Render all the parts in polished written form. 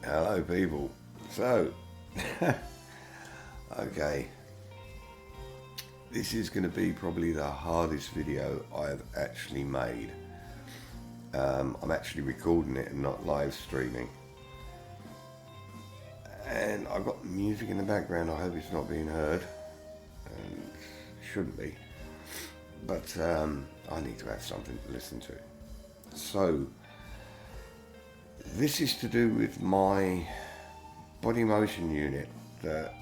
Hello people. So, okay, this is going to be probably the hardest video I've actually made. I'm actually recording it and not live streaming. And I've got music in the background. I hope it's not being heard. And it shouldn't be. But I need to have something to listen to. So, this is to do with my body motion unit that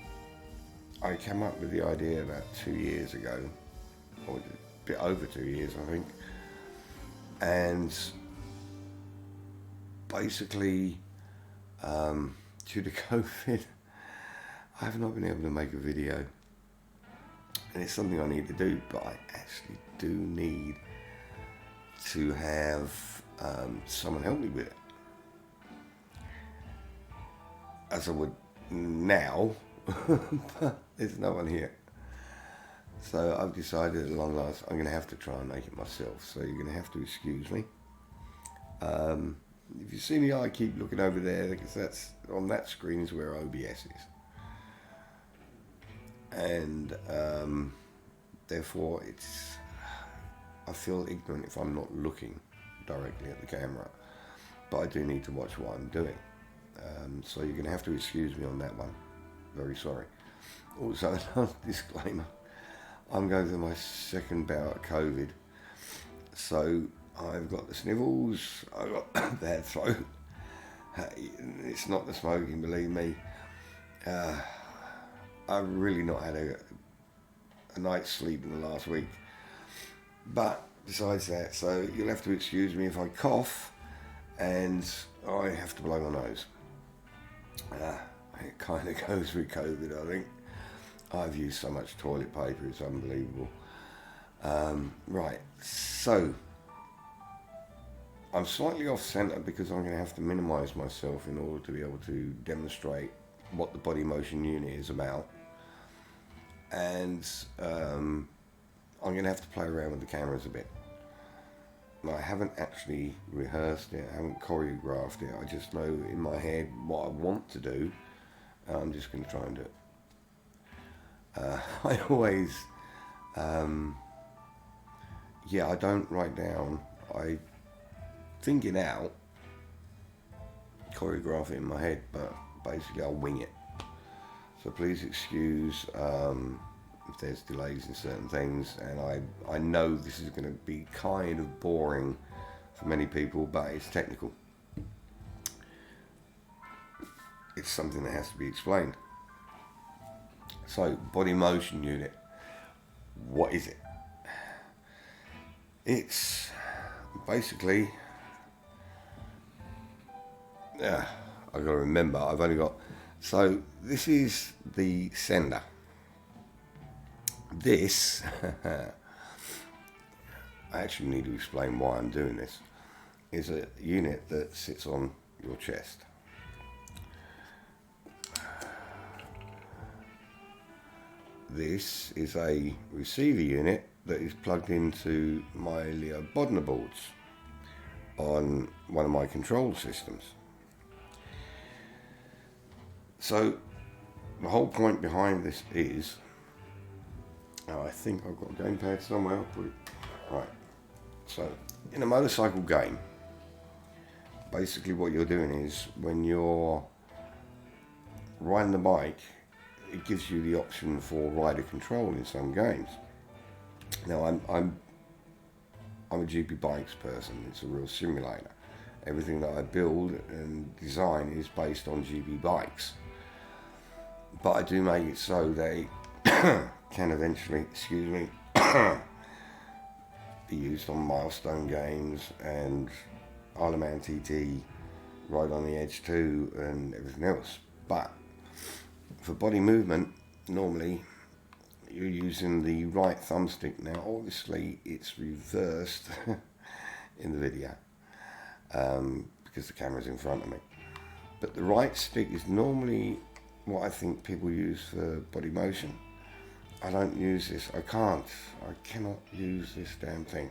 I came up with the idea about 2 years ago, or a bit over 2 years I think, and basically due to COVID I have not been able to make a video, and it's something I need to do, but I actually do need to have someone help me with it, as I would now, but there's no one here. So I've decided at long last I'm going to have to try and make it myself, so you're going to have to excuse me. If you see me, I keep looking over there, because that's on that screen is where OBS is. And therefore I feel ignorant if I'm not looking directly at the camera, but I do need to watch what I'm doing. So you're going to have to excuse me on that one. Very sorry. Also, another disclaimer. I'm going through my second bout of COVID. So I've got the snivels, I've got a bad throat. It's not the smoking, believe me. I've really not had a night's sleep in the last week. But besides that, so you'll have to excuse me if I cough and I have to blow my nose. It kind of goes with COVID, I think. I've used so much toilet paper, it's unbelievable. Right, so I'm slightly off centre because I'm going to have to minimise myself in order to be able to demonstrate what the body motion unit is about. And I'm going to have to play around with the cameras a bit. I haven't actually rehearsed it, I haven't choreographed it, I just know in my head what I want to do, and I'm just going to try and do it. I always, I don't write down, I think it out, choreograph it in my head, but basically I'll wing it. So please excuse if there's delays in certain things, and I know this is going to be kind of boring for many people, but it's technical. It's something that has to be explained. So, body motion unit, what is it? It's basically, I've got to remember, I've only got, so this is the sender. This, I actually need to explain why I'm doing this, is a unit that sits on your chest. This is a receiver unit that is plugged into my Leo Bodner boards on one of my control systems. So the whole point behind this is, I think I've got a gamepad somewhere, I'll put it, right. So in a motorcycle game, basically what you're doing is when you're riding the bike, it gives you the option for rider control in some games. Now I'm a GP bikes person. It's a real simulator. Everything that I build and design is based on GP bikes. But I do make it so they can eventually, be used on milestone games and Isle of Man TT, Ride on the Edge 2 and everything else. But for body movement, normally you're using the right thumbstick. Now obviously it's reversed in the video because the camera's in front of me. But the right stick is normally what I think people use for body motion. I don't use this, I cannot use this damn thing.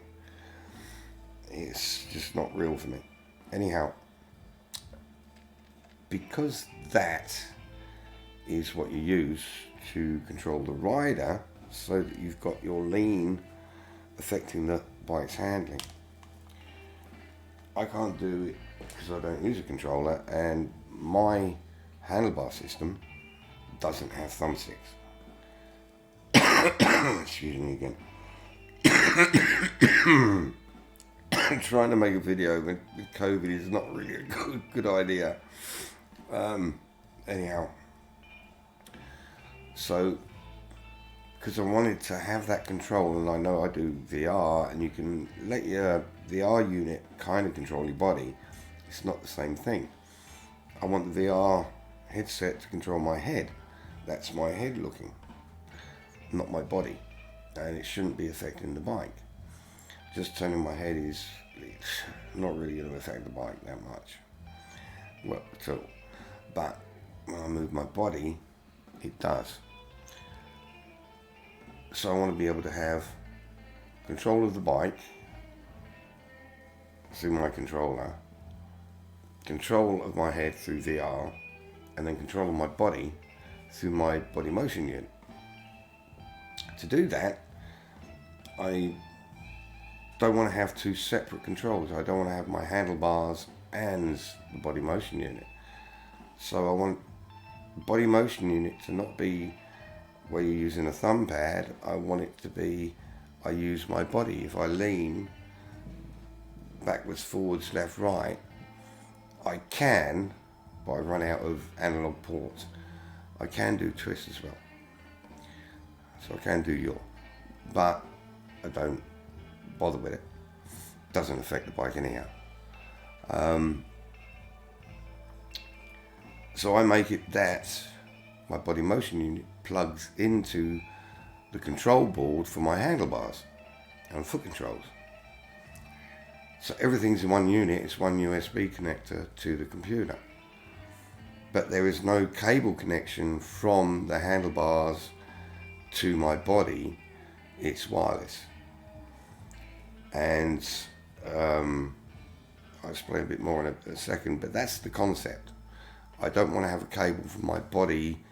It's just not real for me. Anyhow, because that is what you use to control the rider, so that you've got your lean affecting the bike's handling. I can't do it because I don't use a controller, and my handlebar system doesn't have thumbsticks. Excuse me again. Trying to make a video with COVID is not really a good idea. Anyhow, so because I wanted to have that control, and I know I do VR, and you can let your VR unit kind of control your body. It's not the same thing. I want the VR headset to control my head. That's my head looking, not my body, and it shouldn't be affecting the bike. Just turning my head is not really going to affect the bike that much. Well, at all. But when I move my body, it does. So I want to be able to have control of the bike through my controller, control of my head through VR, and then control of my body through my body motion unit. To do that, I don't want to have two separate controls. I don't want to have my handlebars and the body motion unit. So I want the body motion unit to not be where you're using a thumb pad. I want it to be, I use my body. If I lean backwards, forwards, left, right, I can, but I run out of analog ports. I can do twists as well. So I can do yaw, but I don't bother with it. Doesn't affect the bike anyhow. So I make it that my body motion unit plugs into the control board for my handlebars and foot controls. So everything's in one unit. It's one USB connector to the computer. But there is no cable connection from the handlebars to my body. It's wireless. And I'll explain a bit more in a second, but that's the concept. I don't want to have a cable from my body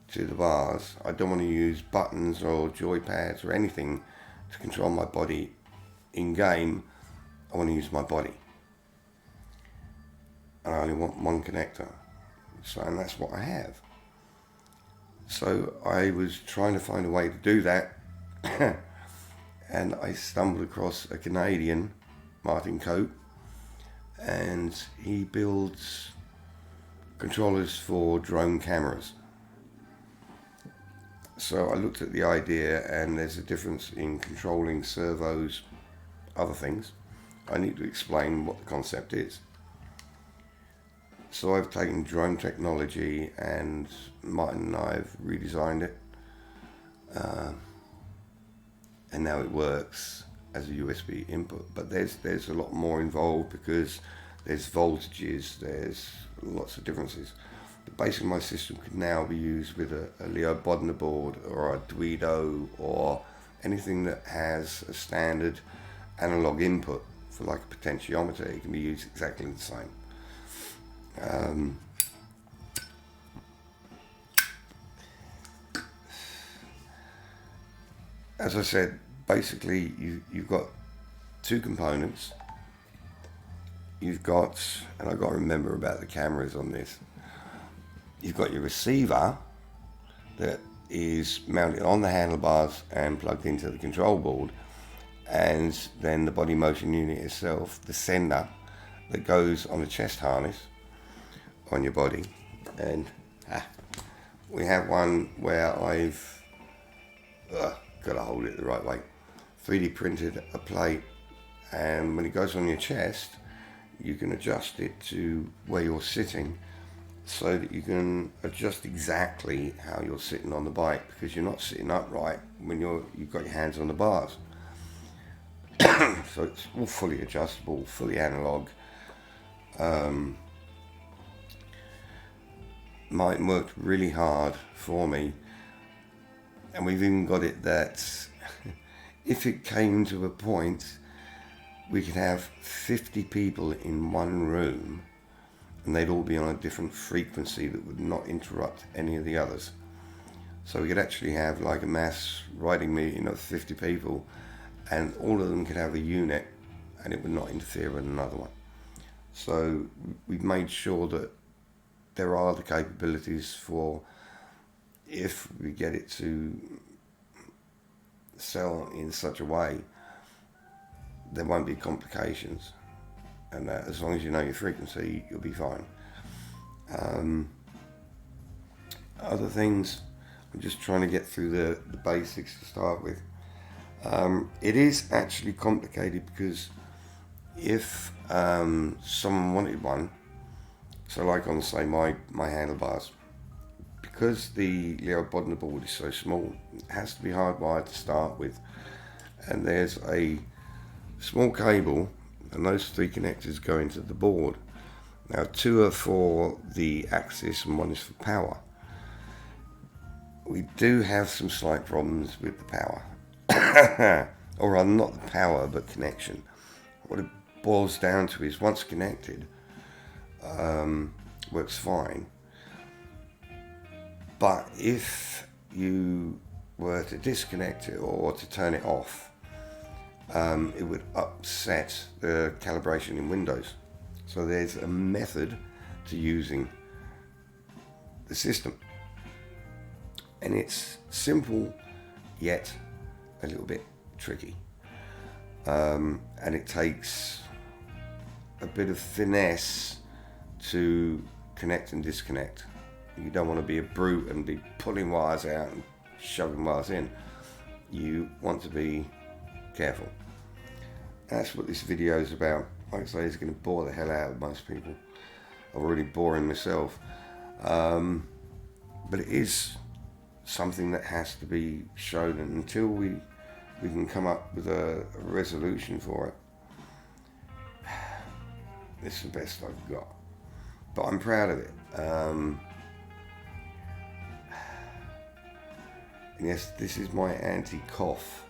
to the bars. I don't want to use buttons or joy pads or anything to control my body in game. I want to use my body. And I only want one connector. So, and that's what I have. So I was trying to find a way to do that. And I stumbled across a Canadian, Martin Cope, and he builds controllers for drone cameras. So I looked at the idea, and there's a difference in controlling servos, other things. I need to explain what the concept is. So I've taken drone technology, and Martin and I have redesigned it. And now it works as a USB input. But there's a lot more involved, because there's voltages, there's lots of differences. But basically my system could now be used with a Leo Bodner board or a Duido or anything that has a standard analog input for like a potentiometer. It can be used exactly the same. As I said, basically you've got two components. You've got, and I've got to remember about the cameras on this, you've got your receiver that is mounted on the handlebars and plugged into the control board, and then the body motion unit itself, the sender that goes on the chest harness on your body. And we have one where I've got to hold it the right way, 3D printed a plate, and when it goes on your chest, you can adjust it to where you're sitting, so that you can adjust exactly how you're sitting on the bike, because you're not sitting upright when you've got your hands on the bars. So it's all fully adjustable, fully analog. Martin worked really hard for me, and we've even got it that if it came to a point we could have 50 people in one room and they'd all be on a different frequency that would not interrupt any of the others. So we could actually have like a mass riding meeting of 50 people, and all of them could have a unit, and it would not interfere with another one. So we've made sure that there are the capabilities for, if we get it to sell in such a way, there won't be complications, and as long as you know your frequency, you'll be fine. Other things, I'm just trying to get through the basics to start with. It is actually complicated because if someone wanted one, so like on, say, my handlebars, because the Leopardner board is so small, it has to be hardwired to start with, and there's a small cable, and those 3 connectors go into the board. Now 2 are for the axis and 1 is for power. We do have some slight problems with the power, or rather not the power but connection. What it boils down to is, once connected, works fine, but if you were to disconnect it or to turn it off, it would upset the calibration in Windows. So there's a method to using the system, and it's simple yet a little bit tricky, and it takes a bit of finesse to connect and disconnect. You don't want to be a brute and be pulling wires out and shoving wires in. You want to be careful. That's what this video is about. Like I say, it's going to bore the hell out of most people. I'm already boring myself. But it is something that has to be shown, and until we can come up with a resolution for it, this is the best I've got. But I'm proud of it. And yes, this is my anti-cough.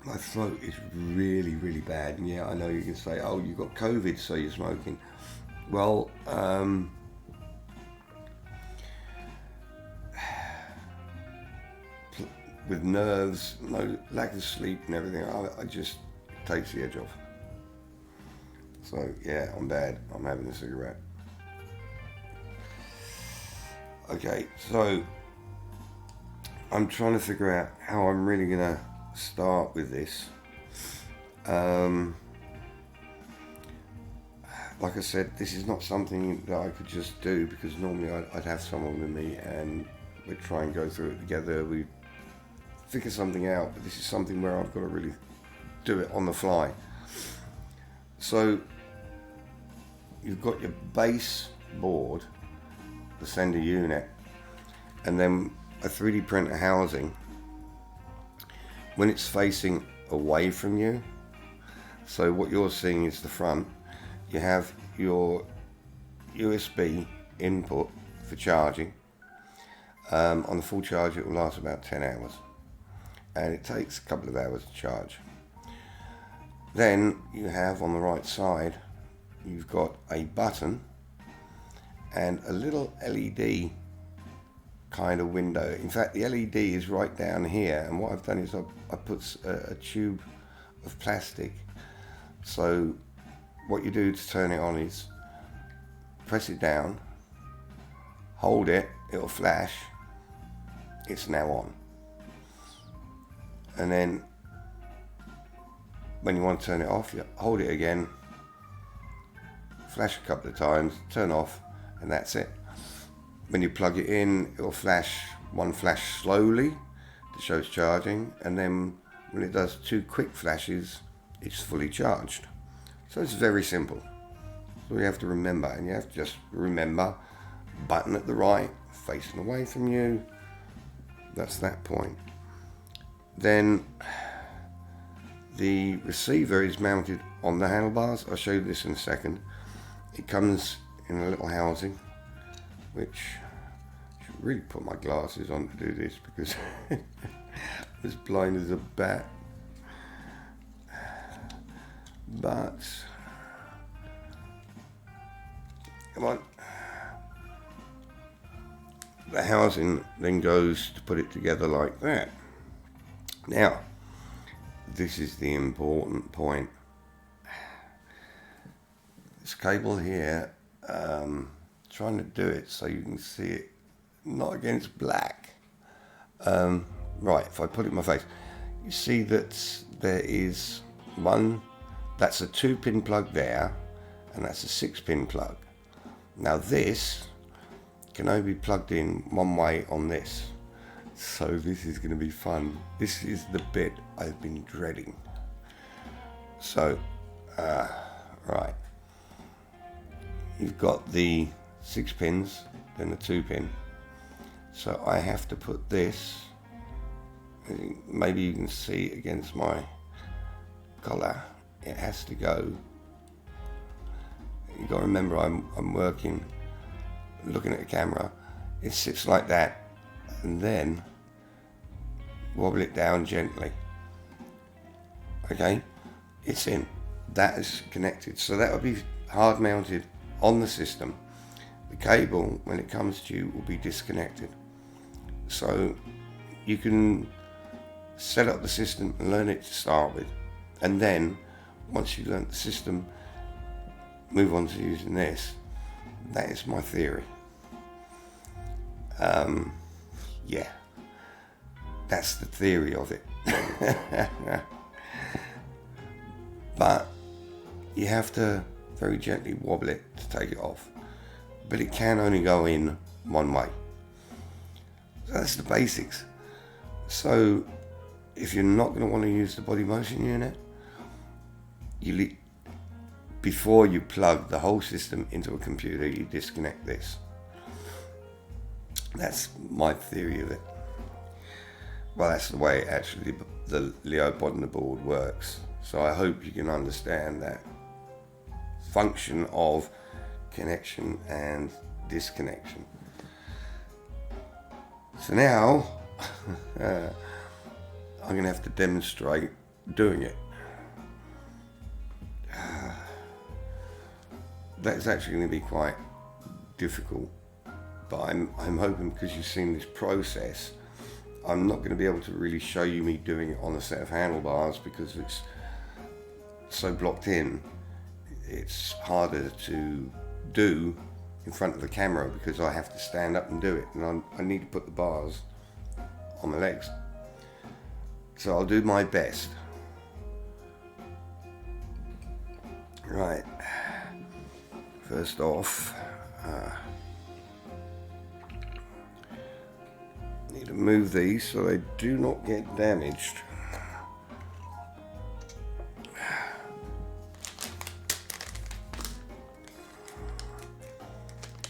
My throat is really, really bad. And yeah, I know you can say, oh, you got COVID, so you're smoking. Well, with nerves, no lack of sleep and everything, I just takes the edge off. So yeah, I'm bad. I'm having a cigarette. Okay, so I'm trying to figure out how I'm really gonna start with this. Like I said, this is not something that I could just do, because normally I'd have someone with me and we'd try and go through it together. We'd figure something out, but this is something where I've got to really do it on the fly. So you've got your base board, the sender unit, and then a 3D printer housing. When it's facing away from you, so what you're seeing is the front, you have your USB input for charging. On the full charge, it will last about 10 hours, and it takes a couple of hours to charge. Then you have on the right side, you've got a button and a little LED kind of window. In fact, the LED is right down here, and what I've done is I put a tube of plastic. So what you do to turn it on is press it down, hold it, it'll flash, it's now on. And then when you want to turn it off, you hold it again, flash a couple of times, turn off, and that's it. When you plug it in, it'll flash one flash slowly to show it's charging, and then when it does 2 quick flashes, it's fully charged. So it's very simple. So you have to remember, and you have to just remember button at the right, facing away from you. That's that point. Then the receiver is mounted on the handlebars. I'll show you this in a second. It comes in a little housing, which I should really put my glasses on to do this, because I'm as blind as a bat. But Come on. The housing then goes to put it together like that. Now, this is the important point. This cable here, trying to do it so you can see it not against black. Right, if I put it in my face, you see that there is one, that's a 2-pin plug there, and that's a 6-pin plug. Now this can only be plugged in one way on this. So this is going to be fun. This is the bit I've been dreading. So, right. You've got the 6 pins, then the 2-pin. So I have to put this, maybe you can see against my collar, it has to go. You've got to remember I'm working, looking at the camera. It sits like that, and then wobble it down gently. Okay, it's in. That is connected. So that will be hard mounted on the system. The cable, when it comes to you, will be disconnected. So you can set up the system and learn it to start with. And then, once you've learned the system, move on to using this. That is my theory. Yeah, that's the theory of it. But you have to very gently wobble it to take it off. But it can only go in one way. So that's the basics. So if you're not going to want to use the body motion unit, before you plug the whole system into a computer, you disconnect this. That's my theory of it. Well, that's the way actually the Leo Bodner board works. So I hope you can understand that function of connection and disconnection. So now I'm going to have to demonstrate doing it. That's actually going to be quite difficult, but I'm hoping, because you've seen this process, I'm not going to be able to really show you me doing it on a set of handlebars because it's so blocked in. It's harder to do in front of the camera because I have to stand up and do it, and I need to put the bars on my legs. So I'll do my best. Right. First off, need to move these so they do not get damaged.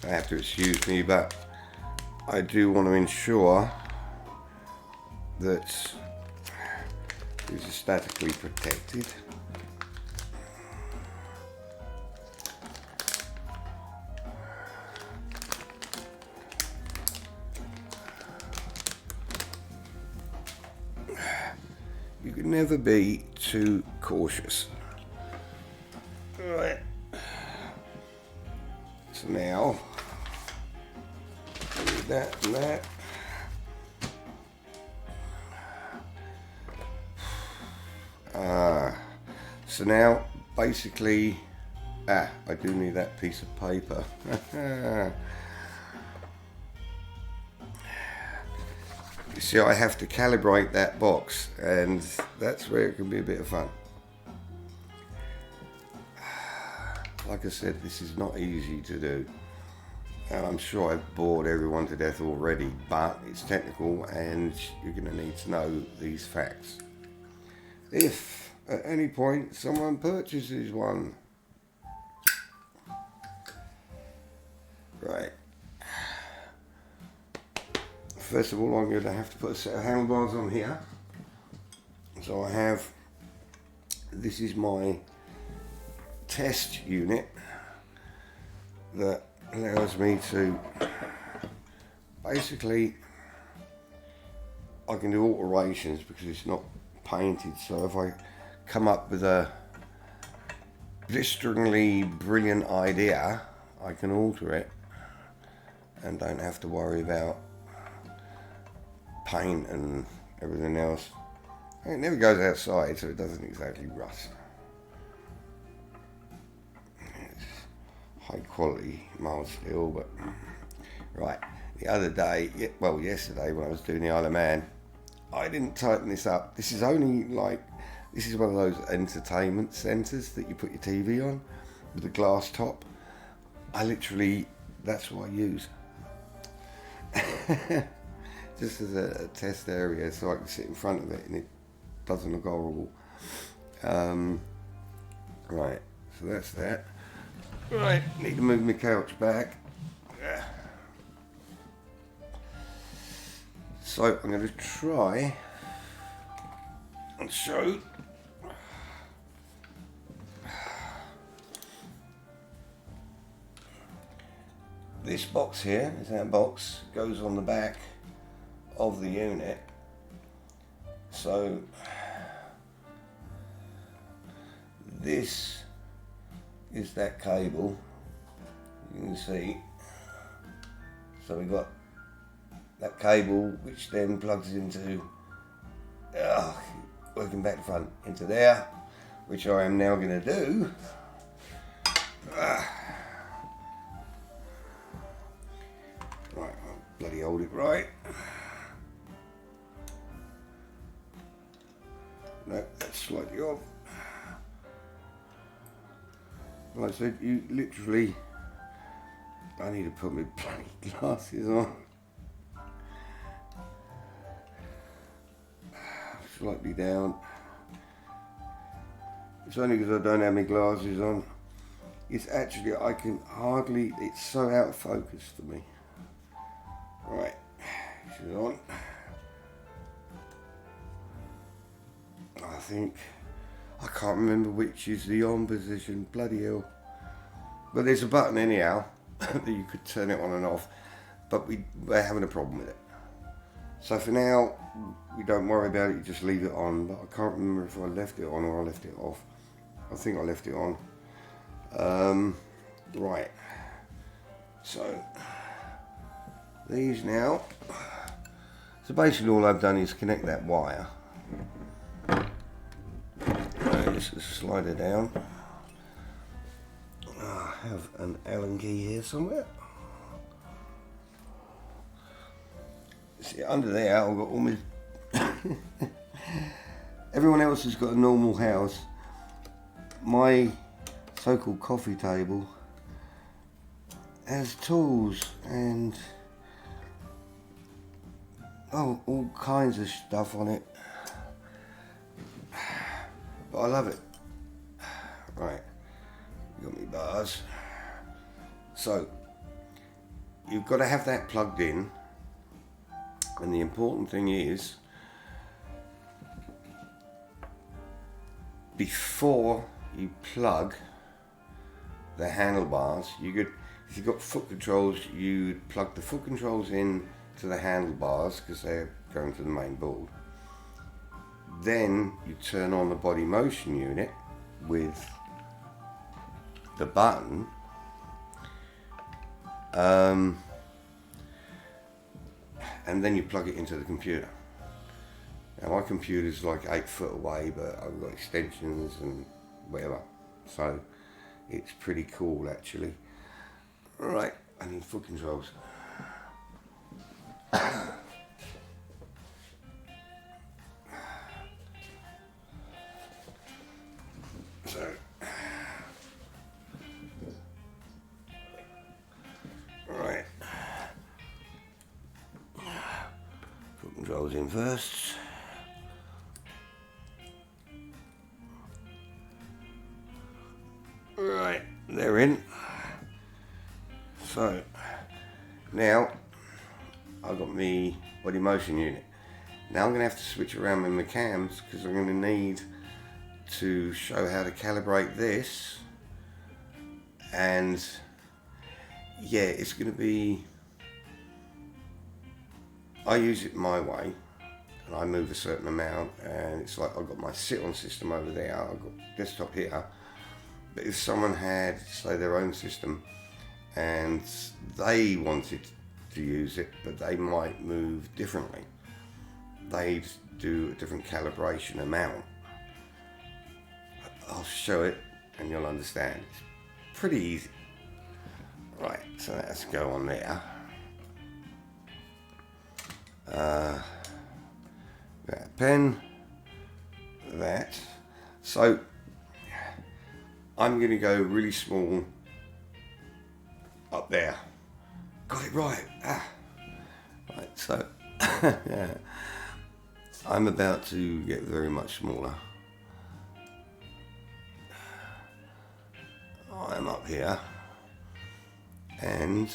I have to excuse me, but I do want to ensure that these are statically protected. You can never be too cautious. Right. So now, do that and that. So now, basically, I do need that piece of paper. You see, I have to calibrate that box, and that's where it can be a bit of fun. Like I said, this is not easy to do, and I'm sure I've bored everyone to death already, but it's technical and you're going to need to know these facts. If at any point someone purchases one. Right. First of all, I'm going to have to put a set of handlebars on here. So I have, this is my test unit that allows me to, basically, I can do alterations because it's not painted. So if I come up with a blisteringly brilliant idea, I can alter it and don't have to worry about paint and everything else. It never goes outside, so it doesn't exactly rust. It's high quality mild steel, but right. The other day, well, yesterday when I was doing the Isle of Man, I didn't tighten this up. This is only this is one of those entertainment centres that you put your TV on with a glass top. That's what I use. Just as a test area so I can sit in front of it and it doesn't look horrible. Right, so that's that. Right, need to move my couch back. So I'm going to try and show this box here. That box goes on the back of the unit. So this is that cable, you can see. So we've got that cable which then plugs into, working back to front, into there, which I am now going to do. Right, I'll bloody hold it right. No, that's slightly off. Like I said, you literally, I need to put my bloody glasses on. Slightly down. It's only because I don't have my glasses on. It's actually, I can hardly, it's so out of focus for me. Right, she's on. I can't remember which is the on position, bloody hell. But there's a button anyhow that you could turn it on and off, but we're having a problem with it. So for now, we don't worry about it, you just leave it on, but I can't remember if I left it on or I left it off. I think I left it on. Right, so these now, so basically all I've done is connect that wire. Just slide it down. I have an Allen key here somewhere. See, under there I've got all my everyone else has got a normal house. My so-called coffee table has tools and all kinds of stuff on it. But I love it. Right, got me bars. So you've got to have that plugged in, and the important thing is, before you plug the handlebars, if you've got foot controls, you'd plug the foot controls in to the handlebars because they're going to the main board. Then you turn on the body motion unit with the button, and then you plug it into the computer. Now my computer's like 8 foot away, but I've got extensions and whatever, so it's pretty cool actually. Right, I need foot controls. So, right, foot controls in first. Right, they're in. So, now I've got my body motion unit. Now I'm going to have to switch around with my cams because I'm going to need to show how to calibrate this, and yeah, it's going to be, I use it my way and I move a certain amount, and it's like I've got my sit-on system over there, I've got desktop here, but if someone had, say, their own system and they wanted to use it, but they might move differently. They'd do a different calibration amount. I'll show it and you'll understand. It's pretty easy. Right, so let's go on there. That pen, that. So I'm going to go really small up there. Got it right. Right, so yeah. I'm about to get very much smaller. I'm up here, and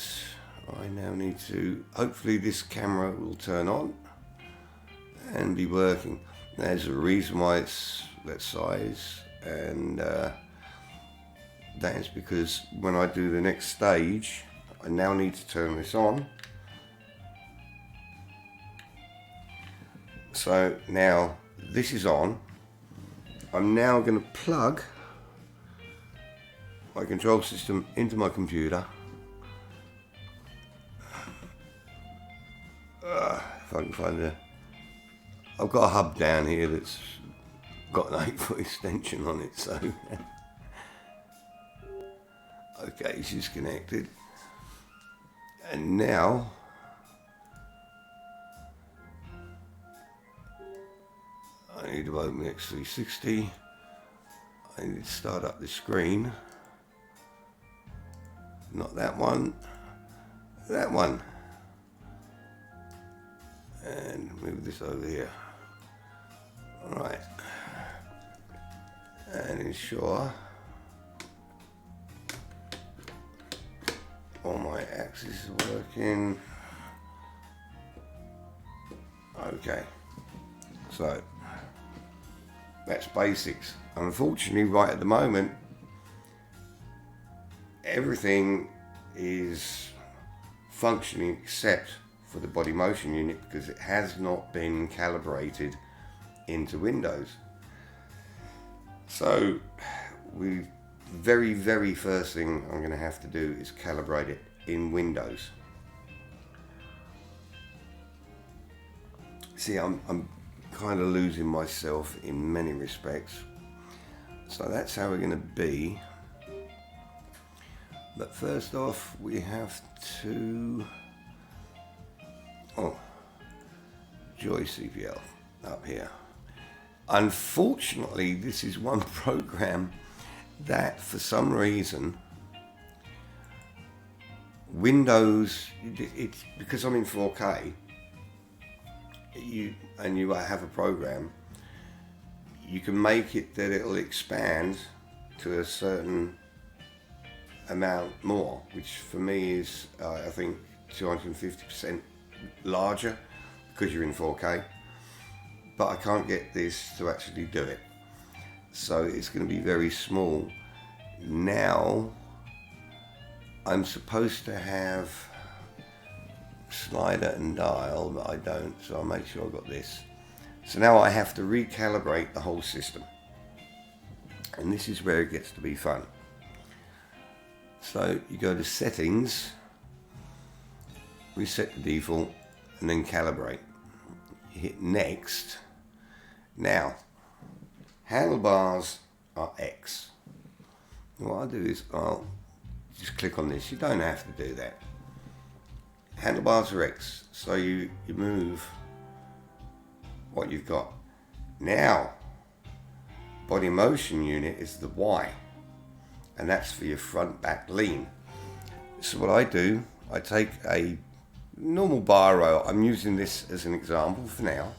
I now need to, hopefully this camera will turn on and be working. There's a reason why it's that size, and that is because when I do the next stage, I now need to turn this on. So now this is on. I'm now going to plug my control system into my computer. If I can find it. I've got a hub down here that's got an 8-foot extension on it, so okay, she's connected. And now I need to open the X360. I need to start up the screen. Not that one, that one. And move this over here. Alright. And ensure all my axes are working. Okay. So that's basics. Unfortunately, right at the moment, everything is functioning except for the body motion unit because it has not been calibrated into Windows. So the very first thing I'm going to have to do is calibrate it in Windows. See, I'm kind of losing myself in many respects. So that's how we're going to be. But first off, we have to... Joy CPL up here. Unfortunately, this is one program that for some reason Windows, it's because I'm in 4K, you have a program, you can make it that it'll expand to a certain amount more, which for me is I think 250% larger because you're in 4K, but I can't get this to actually do it, so it's going to be very small. Now I'm supposed to have slider and dial, but I don't, so I'll make sure I've got this. So now I have to recalibrate the whole system, and this is where it gets to be fun. So you go to settings, reset the default, and then calibrate. You hit next. Now handlebars are X. What I'll do is I'll just click on this. You don't have to do that. Handlebars are X, so you move what you've got. Now body motion unit is the Y, and that's for your front back lean. So what I do, I take a normal bar row. I'm using this as an example for now.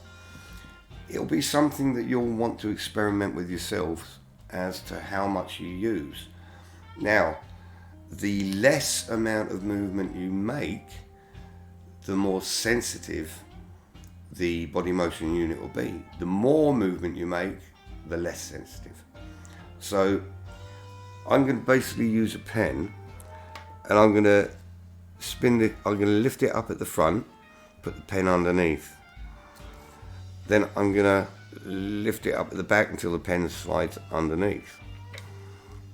It'll be something that you'll want to experiment with yourselves as to how much you use. Now, the less amount of movement you make, the more sensitive the body motion unit will be. The more movement you make, the less sensitive. So I'm going to basically use a pen, and I'm going to spin it. I'm going to lift it up at the front, put the pen underneath. Then I'm going to lift it up at the back until the pen slides underneath.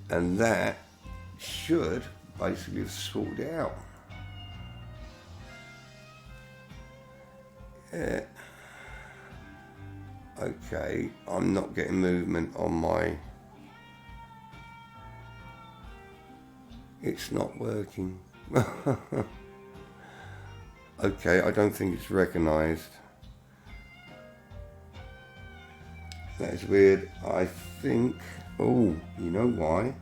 And that should basically have sorted it out. Yeah. Okay, I'm not getting movement on my... It's not working. Okay, I don't think it's recognised. That is weird. I think... Oh, you know why?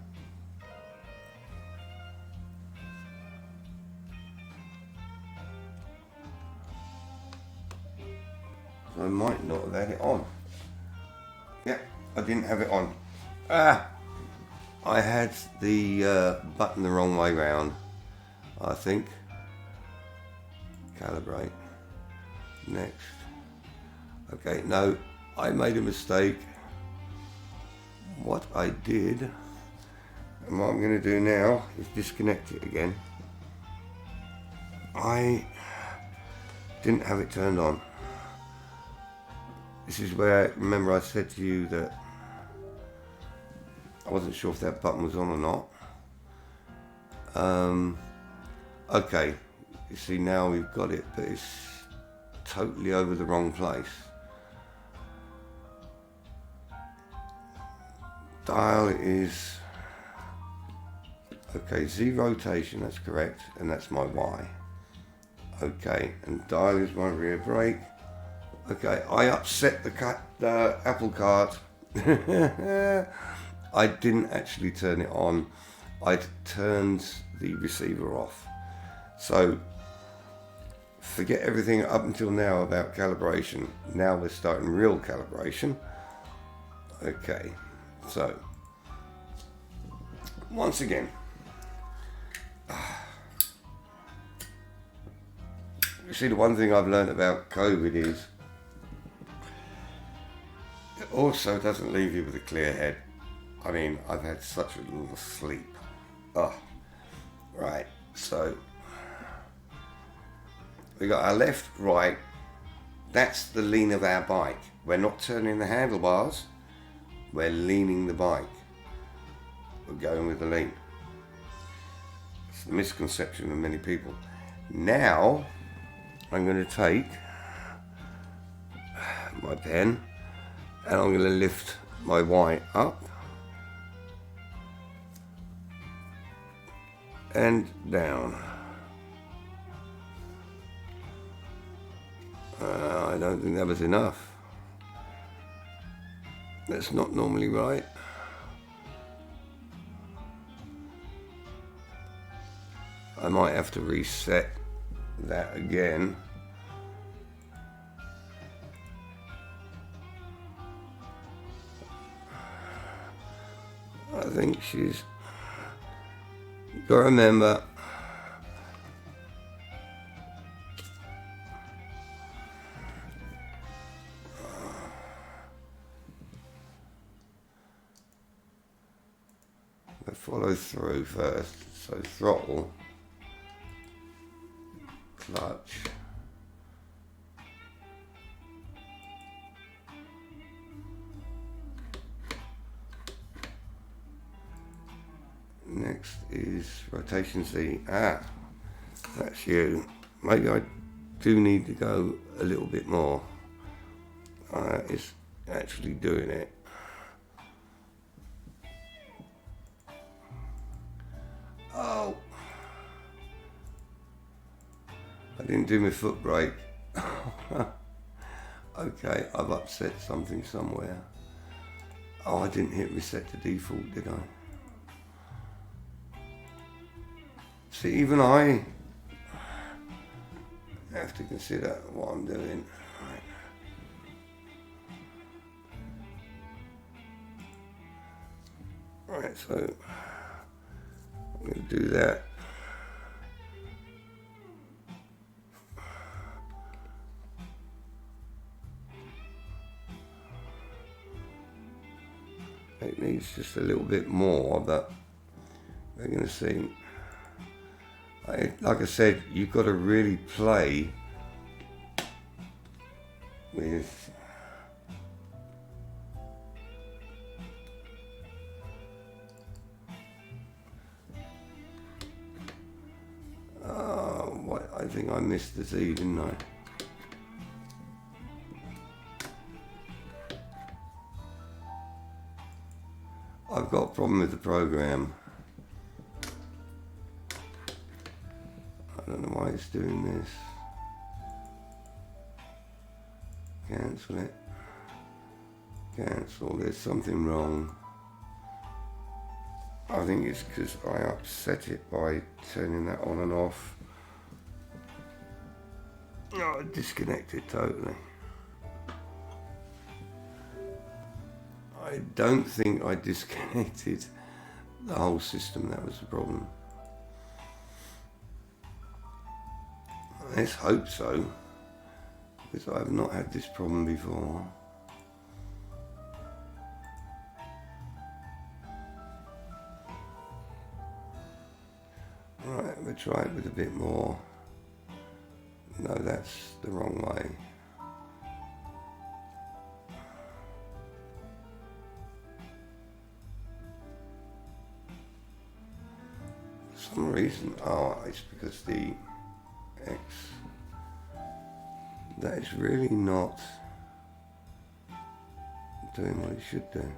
I might not have had it on. Yeah, I didn't have it on. I had the button the wrong way round, I think. Calibrate. Next. Okay, no, I made a mistake. What I did, and what I'm going to do now, is disconnect it again. I didn't have it turned on. This is where, remember I said to you that I wasn't sure if that button was on or not. Okay, you see now we've got it, but it's totally over the wrong place. Dial is, okay, Z rotation, that's correct, and that's my Y. Okay, and dial is my rear brake. Okay, I upset the apple cart. I didn't actually turn it on. I'd turned the receiver off. So forget everything up until now about calibration. Now we're starting real calibration. Okay, so once again, you see, the one thing I've learned about COVID is it also doesn't leave you with a clear head. I mean, I've had such a little sleep. Right, so we got our left, right. That's the lean of our bike. We're not turning the handlebars, we're leaning the bike. We're going with the lean. It's the misconception of many people. Now, I'm going to take my pen and I'm going to lift my Y up and down. I don't think that was enough. That's not normally right. I might have to reset that again. I think she's got to remember follow through first. So throttle, clutch, next is rotation Z. That's you. Maybe I do need to go a little bit more. It's actually doing it. Oh, I didn't do my foot brake. Okay, I've upset something somewhere. Oh, I didn't hit reset to default, did I? See, even I have to consider what I'm doing. Right, so I'm going to do that. It needs just a little bit more, but we're going to see. Like I said, you've got to really play with think I missed the Z, didn't I? I've got a problem with the program. I don't know why it's doing this. Cancel it. Cancel. There's something wrong. I think it's because I upset it by turning that on and off. Oh, I disconnected totally. I don't think I disconnected the whole system. That was the problem. Let's hope so, because I have not had this problem before. Right, we'll try it with a bit more. No, that's the wrong way. For some reason, it's because the X, that is really not doing what it should do.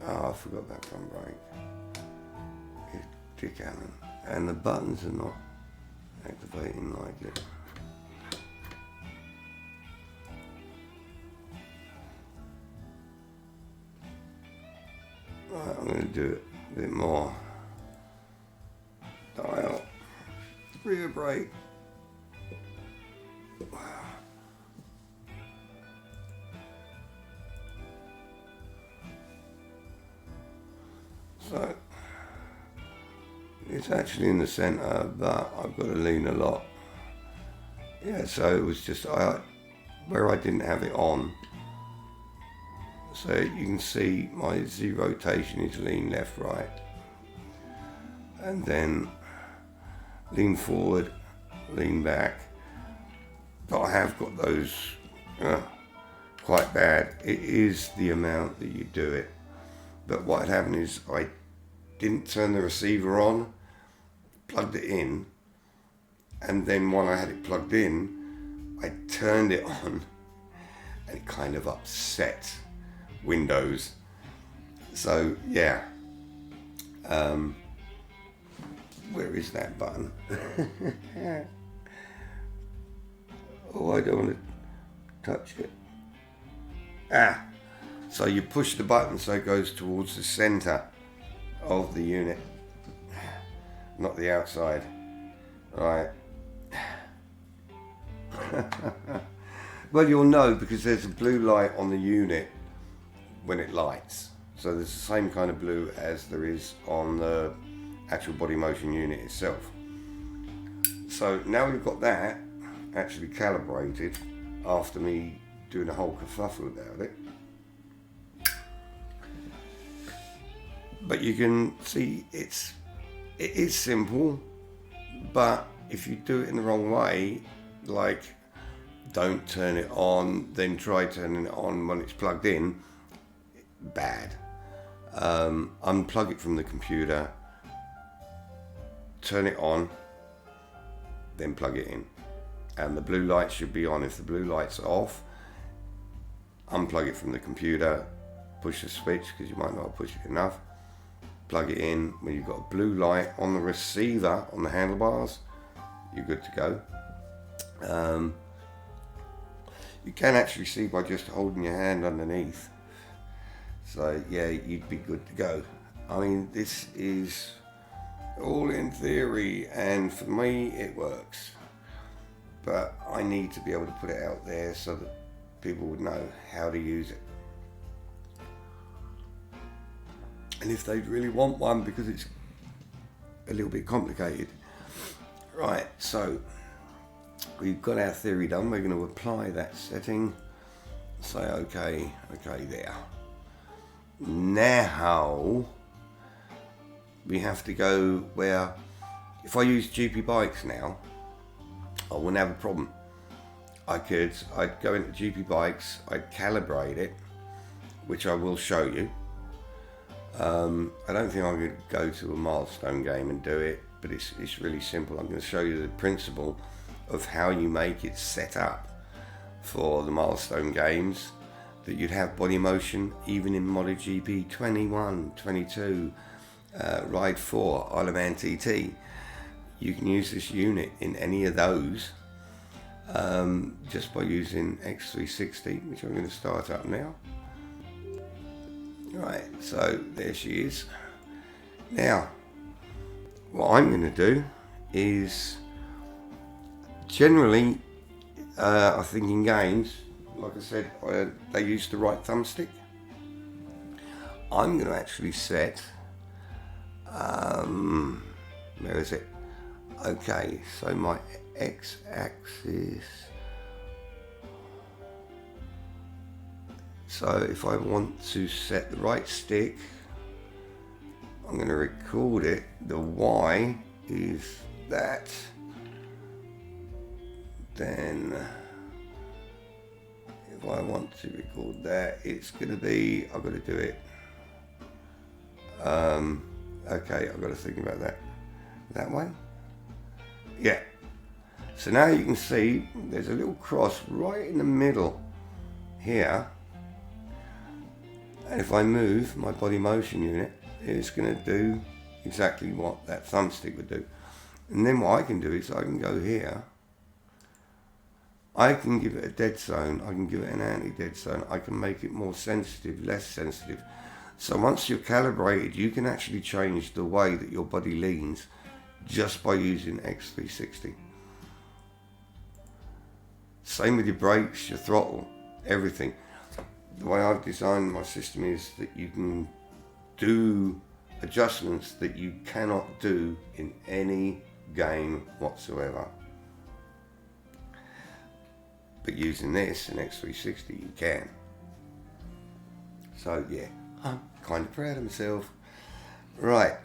I forgot that front brake. You dick Allen. And the buttons are not activating like it. Right, I'm going to do it a bit more. Dial. Rear brake. So, it's actually in the centre, but I've got to lean a lot. Yeah, so it was just where I didn't have it on. So you can see my Z rotation is lean left, right. And then lean forward, lean back. But I have got those quite bad. It is the amount that you do it. But what had happened is I didn't turn the receiver on, plugged it in, and then when I had it plugged in, I turned it on, and it kind of upset Windows. So yeah, where is that button? Oh, I don't want to touch it. So you push the button so it goes towards the center of the unit, not the outside. Right. Well, you'll know because there's a blue light on the unit when it lights. So there's the same kind of blue as there is on the actual body motion unit itself. So now we've got that actually calibrated after me doing a whole kerfuffle about it. But you can see it is simple, but if you do it in the wrong way, like don't turn it on, then try turning it on when it's plugged in, bad. Unplug it from the computer, turn it on, then plug it in. And the blue light should be on. If the blue light's off, unplug it from the computer, push the switch because you might not push it enough. Plug it in. When you've got a blue light on the receiver on the handlebars, you're good to go. You can actually see by just holding your hand underneath. So yeah, you'd be good to go. I mean, this is all in theory, and for me it works. But I need to be able to put it out there so that people would know how to use it. And if they really want one, because it's a little bit complicated. Right, so we've got our theory done. We're going to apply that setting. Say okay there. Now we have to go where, if I use GP bikes now, I wouldn't have a problem. I'd go into GP Bikes, I'd calibrate it, which I will show you. I don't think I'm going to go to a milestone game and do it, but it's really simple. I'm going to show you the principle of how you make it set up for the milestone games, that you'd have body motion even in MotoGP 21, 22, Ride 4, Isle of Man TT. You can use this unit in any of those just by using X360, which I'm going to start up now. Right, so there she is. Now, what I'm going to do is, generally, I think in games, like I said, they use the right thumbstick. I'm going to actually set, where is it? Okay, so my X-axis. So if I want to set the right stick, I'm going to record it. The Y is that. Then if I want to record that, it's going to be, I've got to do it. Okay, I've got to think about that way. Yeah. So now you can see there's a little cross right in the middle here. And if I move my body motion unit, it's going to do exactly what that thumbstick would do. And then what I can do is I can go here. I can give it a dead zone. I can give it an anti-dead zone. I can make it more sensitive, less sensitive. So once you're calibrated, you can actually change the way that your body leans just by using X360. Same with your brakes, your throttle, everything. The way I've designed my system is that you can do adjustments that you cannot do in any game whatsoever. But using this in X360 you can. So yeah, I'm kind of proud of myself. Right,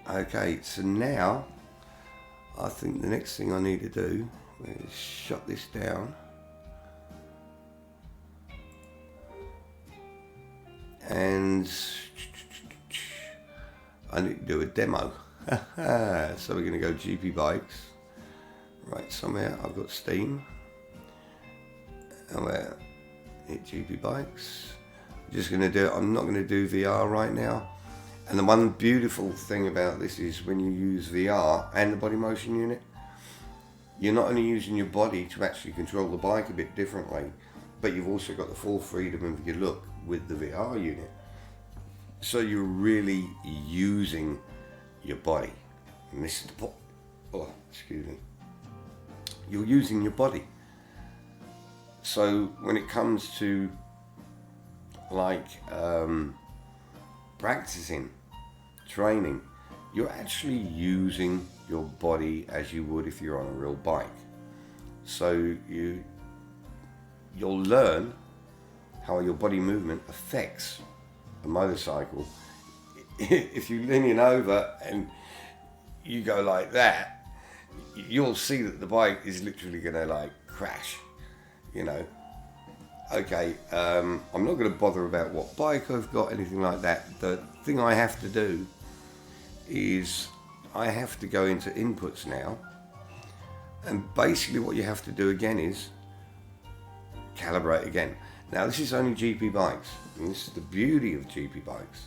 okay, so now I think the next thing I need to do is shut this down. And I need to do a demo. So we're going to go GP Bikes. Right, somewhere I've got Steam. And we're hit GP Bikes. I'm just going to do it. I'm not going to do VR right now. And the one beautiful thing about this is when you use VR and the body motion unit, you're not only using your body to actually control the bike a bit differently, but you've also got the full freedom of your look with the VR unit. So you're really using your body. And this is the excuse me. You're using your body. So when it comes to like practicing, training, you're actually using your body as you would if you're on a real bike. So you'll learn how your body movement affects a motorcycle. If you're leaning over and you go like that, you'll see that the bike is literally going to like crash, you know. Okay, I'm not going to bother about what bike I've got, anything like that. The thing I have to do is I have to go into inputs now, and basically what you have to do again is calibrate again. Now this is only GP Bikes, and this is the beauty of GP Bikes.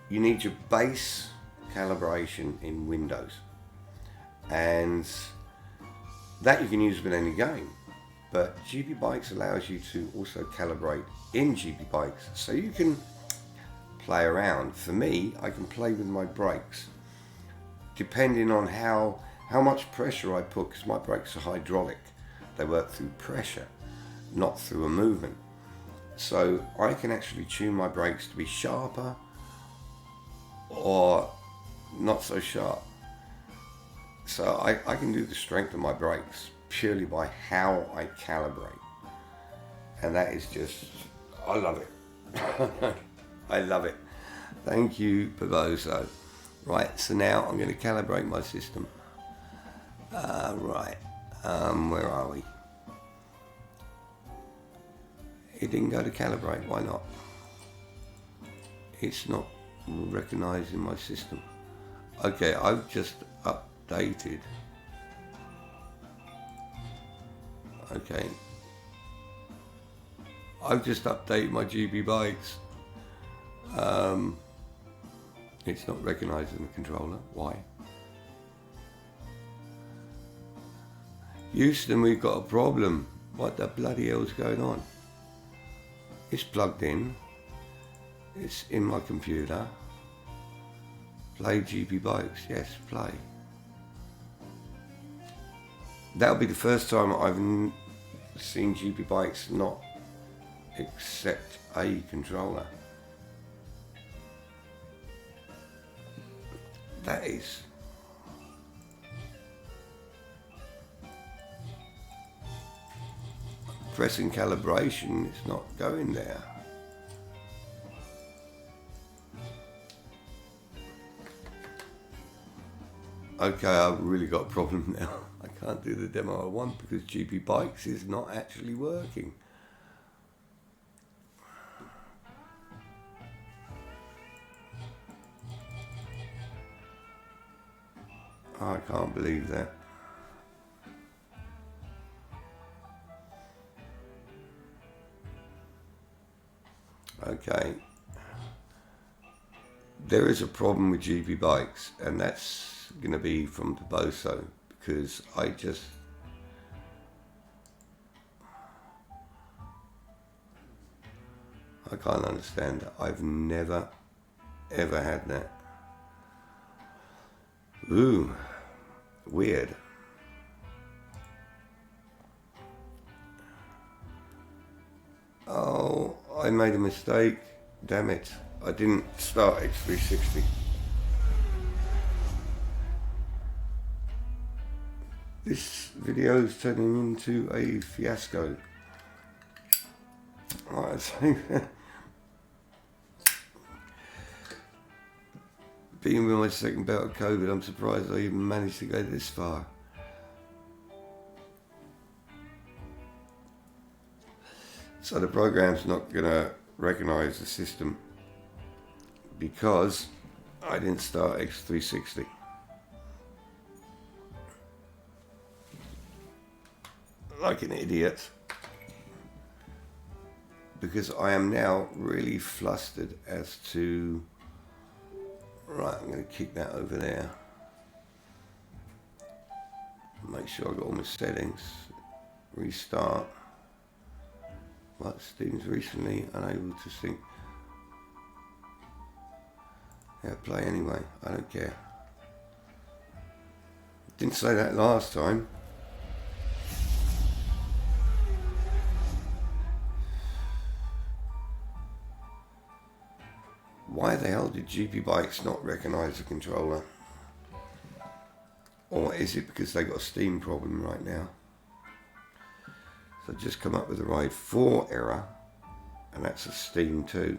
You need your base calibration in Windows, and that you can use with any game. But GP Bikes allows you to also calibrate in GP Bikes, so you can play around. For me, I can play with my brakes, depending on how much pressure I put, because my brakes are hydraulic. They work through pressure, not through a movement. So I can actually tune my brakes to be sharper or not so sharp. So I can do the strength of my brakes purely by how I calibrate. And that is just, I love it. I love it. Thank you, Pavoso. Right, so now I'm going to calibrate my system. Right. Where are we? It didn't go to calibrate. Why not? It's not recognised in my system. Okay, I've just updated. Okay. I've just updated my GB bytes. It's not recognised in the controller. Why? Houston, we've got a problem. What the bloody hell's going on? It's plugged in. It's in my computer. Play GB bytes. Yes, play. That'll be the first time I've seen GB bytes not accept a controller. That is pressing calibration, it's not going there. Okay, I've really got a problem now. I can't do the demo I want because GB bytes is not actually working. I can't believe that. Okay. There is a problem with GB bytes, and that's going to be from the BOSO because I can't understand that. I've never ever had that. Ooh, weird. Oh, I made a mistake. Damn it. I didn't start X360. This video is turning into a fiasco. Right, so being with my second bout of COVID, I'm surprised I even managed to go this far. So the program's not going to recognize the system because I didn't start X360. Like an idiot. Because I am now really flustered as to... Right, I'm going to kick that over there. Make sure I got all my settings. Restart. But Steam's recently unable to sync. Yeah, play anyway. I don't care. Didn't say that last time. Why the hell did GB bytes not recognize the controller? Or is it because they got a Steam problem right now? So I've just come up with the RAID 4 error, and that's a Steam 2.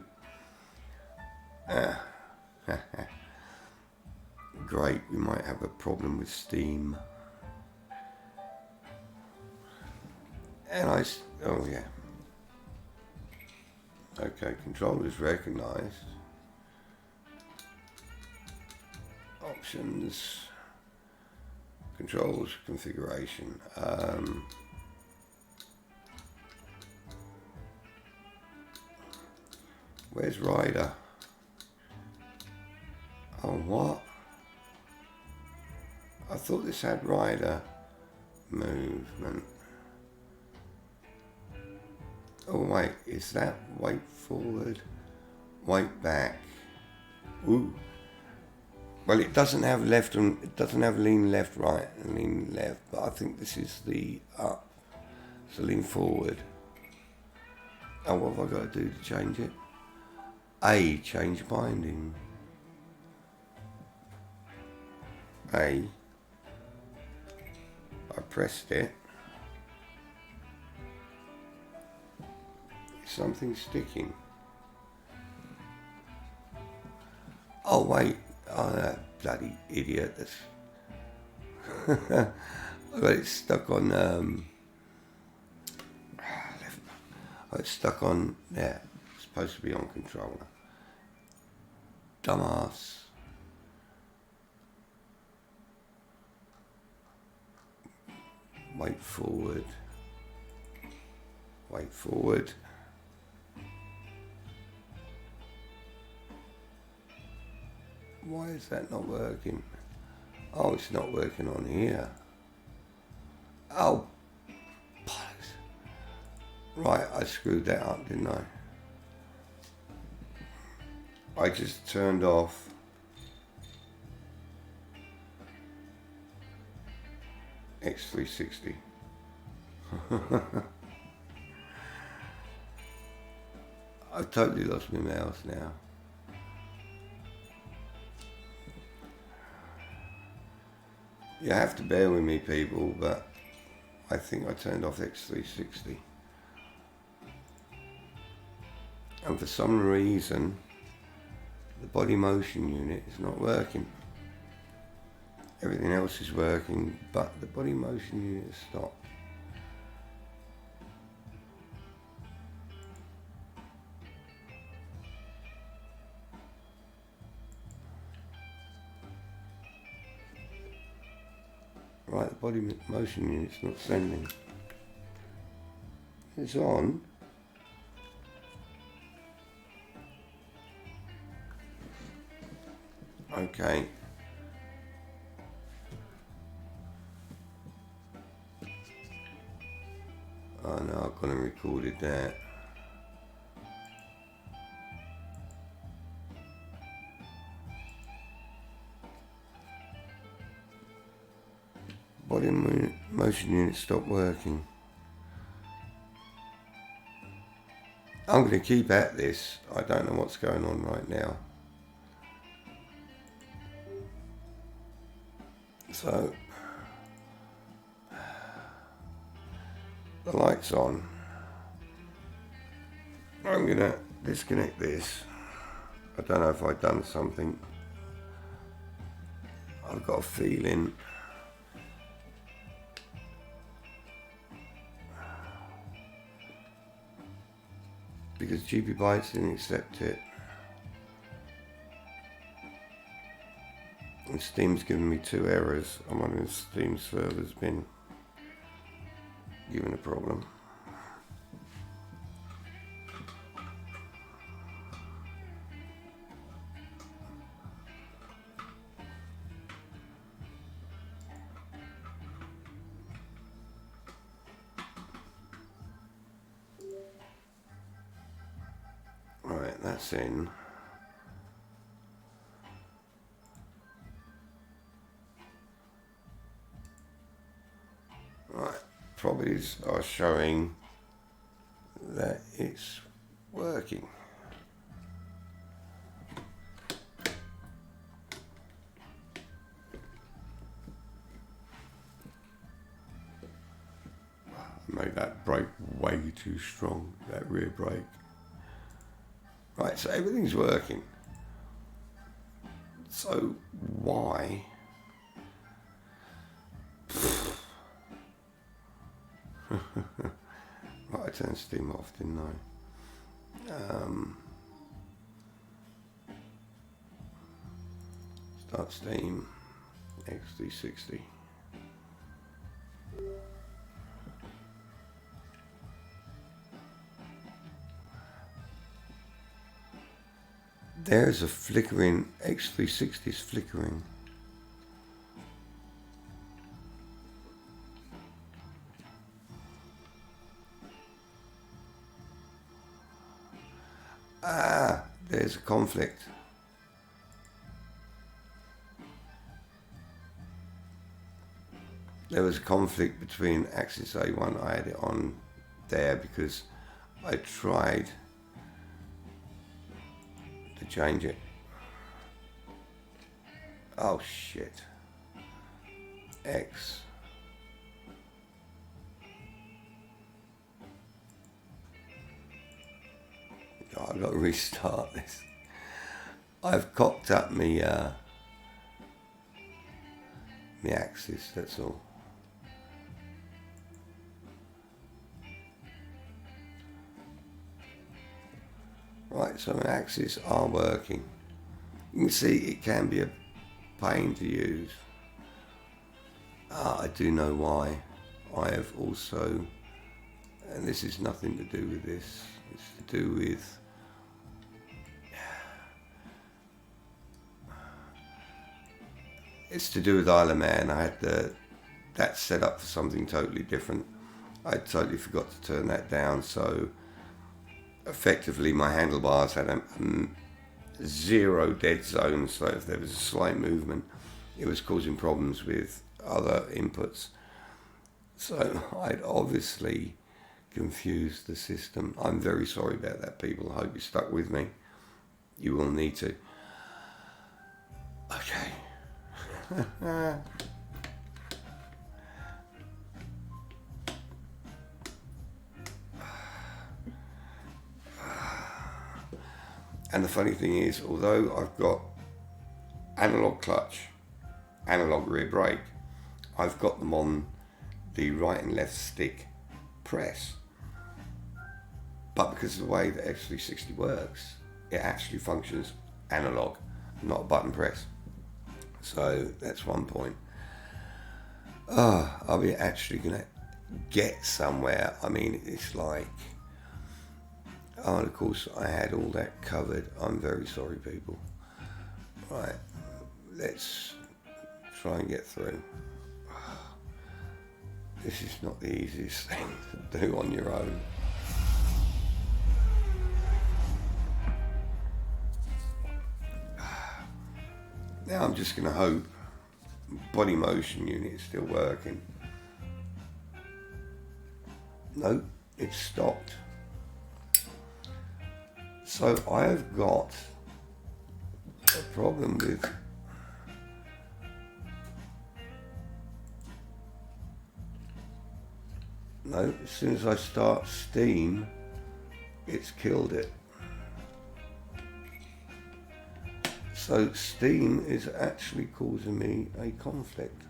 Great, we might have a problem with Steam. And oh yeah. Okay, controllers recognized. Options, controls, configuration. Where's Rider? Oh, what? I thought this had Rider movement. Oh wait, is that wait forward, wait back? Ooh. Well, it doesn't have left and it doesn't have lean left, right, and lean left. But I think this is the up. So lean forward. Oh, what have I got to do to change it? A, change binding. A. I pressed it. Something sticking. Oh wait. Oh, that bloody idiot. I got it stuck on, it's stuck on, yeah, it's supposed to be on controller. Dumbass. Wait forward. Wait forward. Why is that not working? Oh, it's not working on here. Oh, bollocks. Right, I screwed that up, didn't I? I just turned off X360. I've totally lost my mouse now. You have to bear with me, people, but I think I turned off X360. And for some reason, the body motion unit is not working. Everything else is working, but the body motion unit has stopped. Right, the body motion unit's not sending. It's on. Okay. Oh no, I've gone and recorded that. Body motion unit stopped working. I'm going to keep at this. I don't know what's going on right now. So, the light's on. I'm going to disconnect this. I don't know if I've done something. I've got a feeling. Because GB Bytes didn't accept it. And Steam's given me 2 errors. I'm wondering if Steam server's been given a problem. Right, that's in. Right, properties are showing that it's working. I made that brake way too strong, that rear brake. Right, so everything's working. So why? Right, I turned Steam off, didn't I? Start Steam, X360. There's a flickering, X360 is flickering. Ah, there's a conflict. There was a conflict between Axis A1. I had it on there because I tried to change it. Oh shit. X. Oh, I've got to restart this. I've cocked up me the axis, that's all. Right, so my axes are working. You can see it can be a pain to use. I do know why. I have also, and this is nothing to do with this, it's to do with Isle of Man. I had that set up for something totally different. I totally forgot to turn that down, so effectively my handlebars had a zero dead zone, so if there was a slight movement it was causing problems with other inputs. So I'd obviously confused the system. I'm very sorry about that, people. I hope you stuck with me. You will need to. Okay. And the funny thing is, although I've got analog clutch, analog rear brake, I've got them on the right and left stick press. But because of the way that IASystems works, it actually functions analog, not a button press. So that's one point. Are we actually going to get somewhere? I mean, it's like, oh, and of course I had all that covered. I'm very sorry, people. Right, let's try and get through. This is not the easiest thing to do on your own. Now I'm just going to hope body motion unit is still working. Nope, it's stopped. So I have got a problem with as soon as I start steam, it's killed it. So steam is actually causing me a conflict.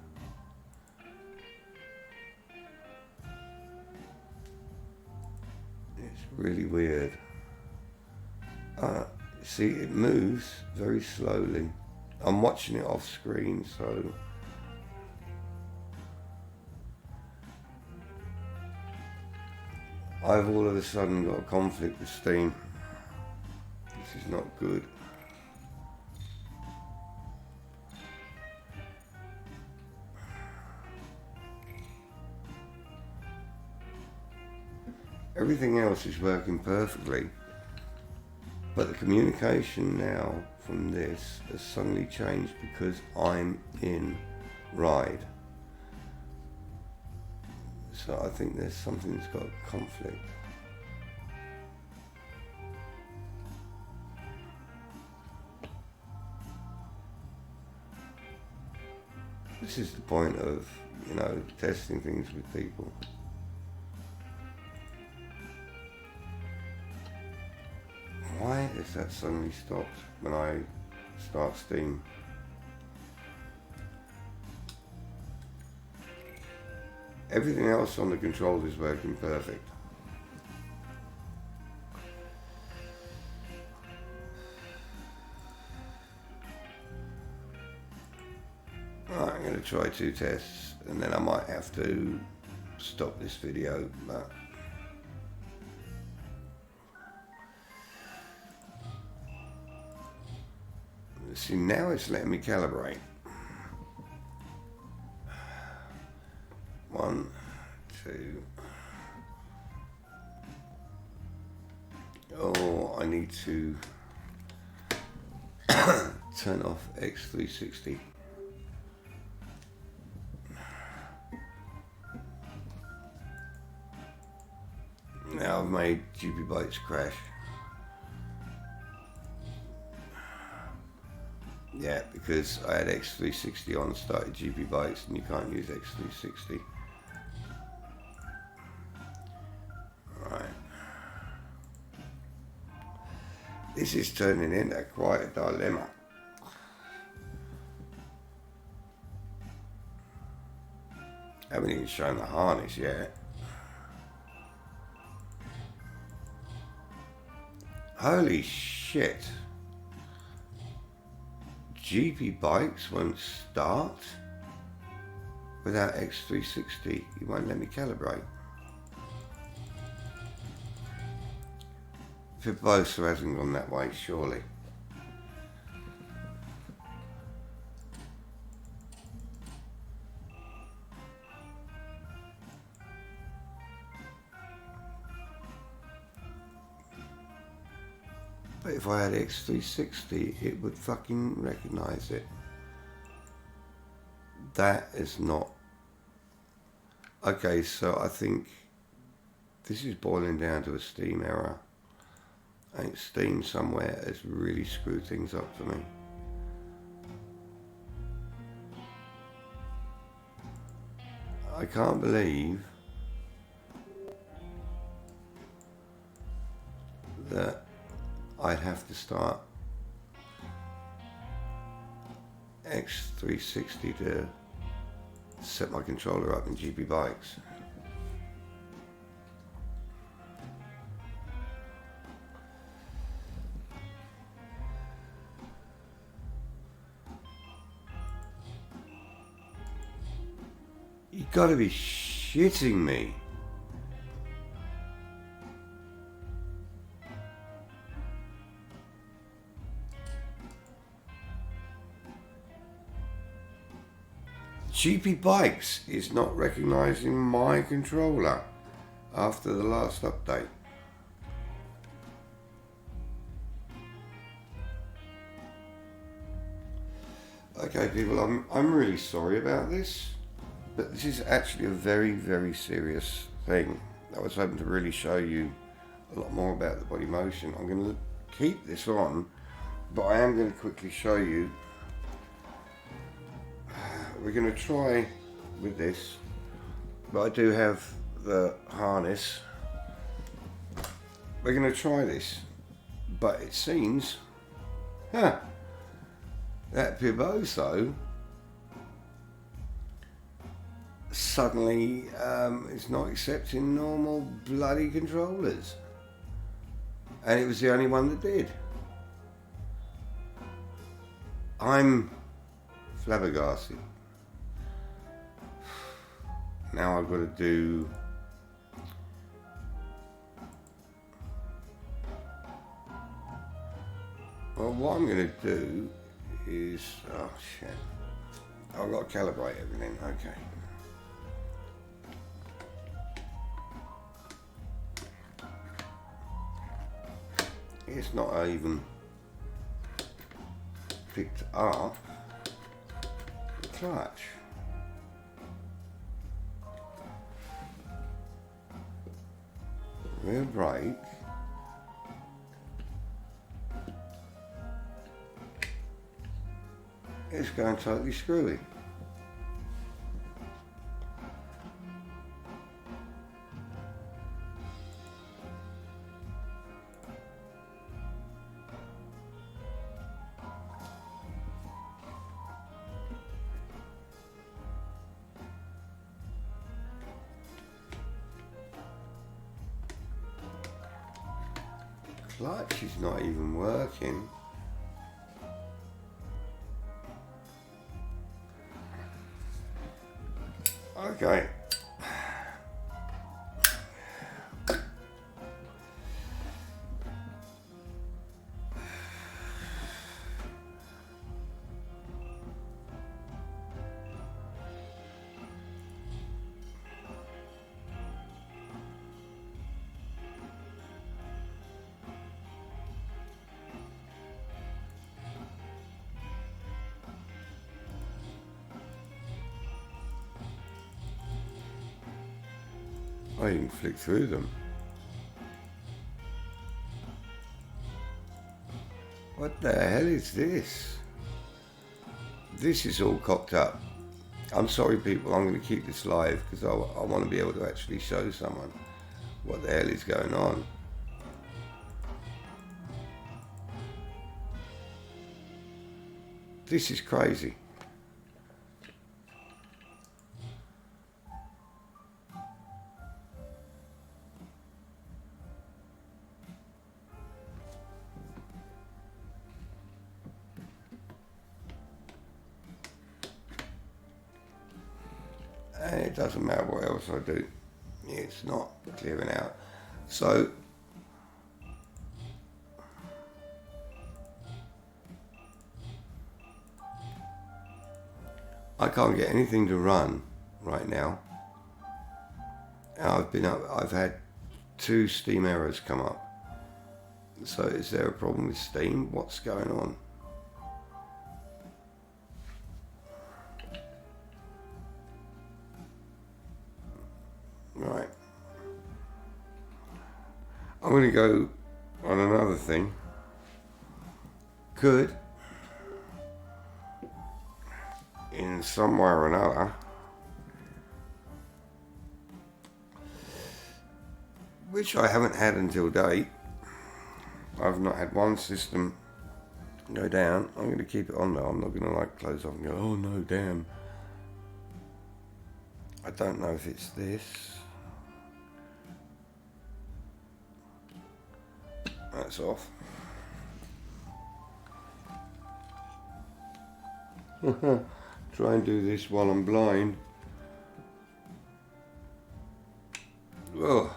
It's really weird. See, it moves very slowly. I'm watching it off screen, so I've all of a sudden got a conflict with steam. This is not good. Everything else is working perfectly, but the communication now from this has suddenly changed because I'm in ride. So I think there's something that's got a conflict. This is the point of, testing things with people. Why is that suddenly stopped when I start steam? Everything else on the control is working perfect. Right, I'm going to try 2 tests and then I might have to stop this video. But see, now it's letting me calibrate. 1, 2. Oh, I need to turn off X360. Now I've made GP Bytes crash. Yeah, because I had X360 on, started GP Bytes, and you can't use X360. Right. This is turning into quite a dilemma. Haven't even shown the harness yet. Holy shit. GP bikes won't start without X360. You won't let me calibrate. Fibosa hasn't gone that way, surely. But if I had X360, it would fucking recognise it. That is not... Okay, so I think this is boiling down to a Steam error. I think Steam somewhere has really screwed things up for me. I can't believe that I'd have to start X360 to set my controller up in GP bikes. You gotta be shitting me. GP Bikes is not recognising my controller after the last update. Okay people, I'm really sorry about this, but this is actually a very, very serious thing. I was hoping to really show you a lot more about the body motion. I'm going to keep this on, but I am going to quickly show you. We're going to try with this, but I do have the harness. We're going to try this, but it seems, that Piboso suddenly is not accepting normal bloody controllers, and it was the only one that did. I'm flabbergasted. Now I've got to do well, what I'm going to do is, oh shit, I've got to calibrate everything. Okay. It's not even picked up the clutch. Rear brake. It's going totally screwy. Clutch is not even working. Okay. I even flick through them. What the hell is this? This is all cocked up. I'm sorry people, I'm going to keep this live because I want to be able to actually show someone what the hell is going on. This is crazy. and it doesn't matter what else I do, it's not clearing out. So I can't get anything to run right now. And I've had 2 Steam errors come up. So is there a problem with Steam? What's going on? Right. I'm going to go on another thing. Could, in some way or another, which I haven't had until date, I've not had one system go down. I'm going to keep it on though. I'm not going to like close off and go, oh no, damn. I don't know if it's this. That's off. Try and do this while I'm blind. Oh.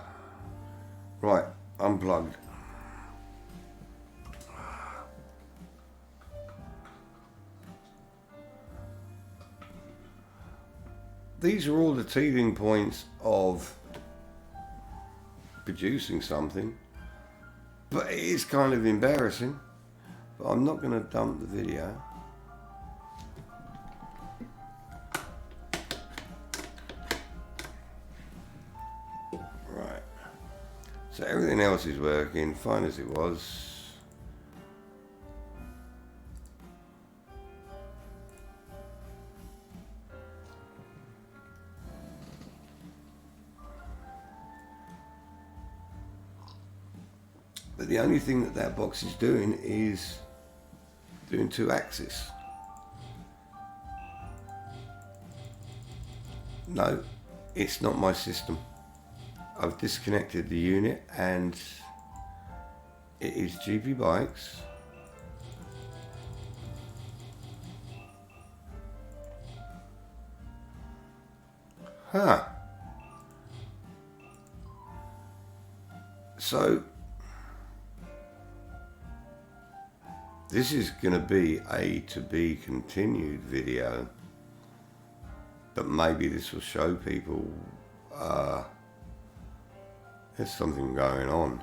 Right, unplugged. These are all the teething points of producing something, but it is kind of embarrassing. But I'm not going to dump the video. Right. So everything else is working fine as it was. But the only thing that box is doing 2-axis. No, it's not my system. I've disconnected the unit and it is GB Bikes. Huh. So this is going to be a to be continued video, but maybe this will show people there's something going on.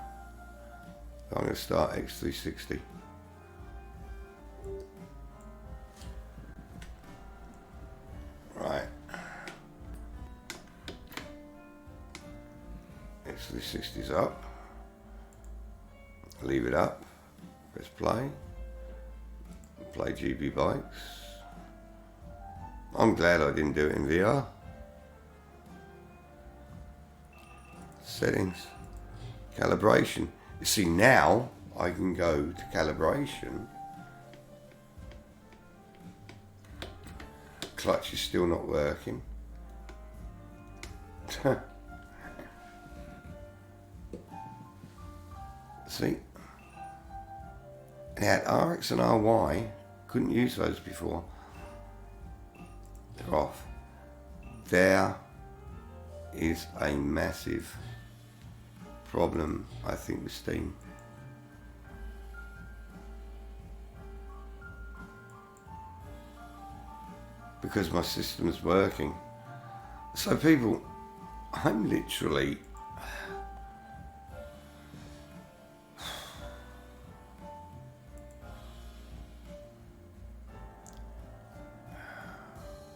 I'm going to start X360. Right. X360's up. Leave it up. Press play. Play GB Bikes. I'm glad I didn't do it in VR. Settings. Calibration. You see, now I can go to calibration. Clutch is still not working. See? It had RX and RY. Couldn't use those before. They're off. There is a massive problem, I think, with Steam. Because my system's working. So people, I'm literally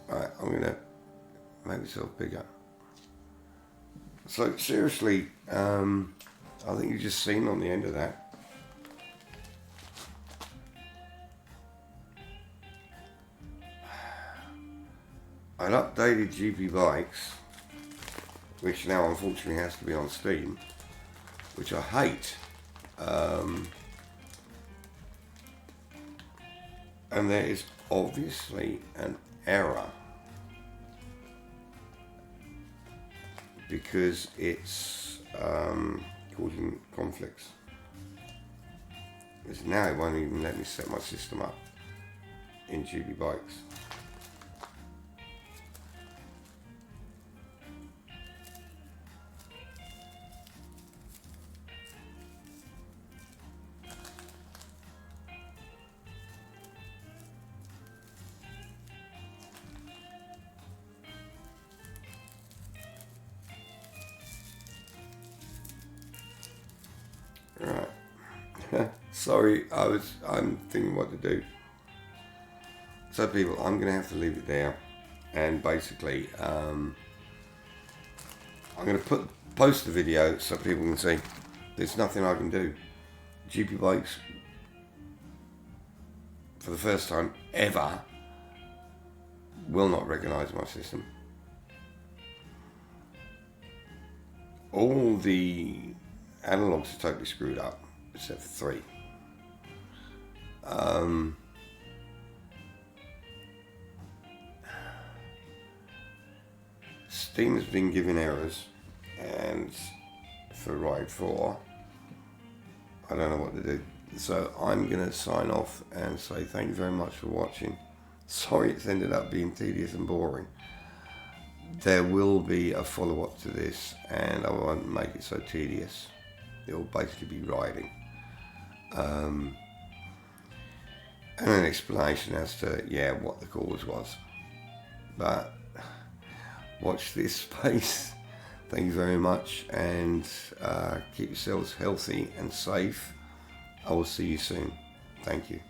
right, I'm gonna make myself bigger. So seriously, I think you've just seen on the end of that. I'd updated GB Bikes, which now unfortunately has to be on Steam, which I hate. And there is obviously an error because it's causing conflicts. Because now it won't even let me set my system up in GB Bikes. Sorry, I'm thinking what to do. So people, I'm going to have to leave it there, and basically I'm going to post the video so people can see there's nothing I can do. GP Bikes, for the first time ever, will not recognise my system. All the analogs are totally screwed up, except for 3. Steam has been giving errors, and for Ride 4, I don't know what to do. So I'm going to sign off and say thank you very much for watching. Sorry it's ended up being tedious and boring. There will be a follow-up to this, and I won't make it so tedious. It will basically be riding. And an explanation as to, what the cause was. But watch this space. Thank you very much, and keep yourselves healthy and safe. I will see you soon. Thank you.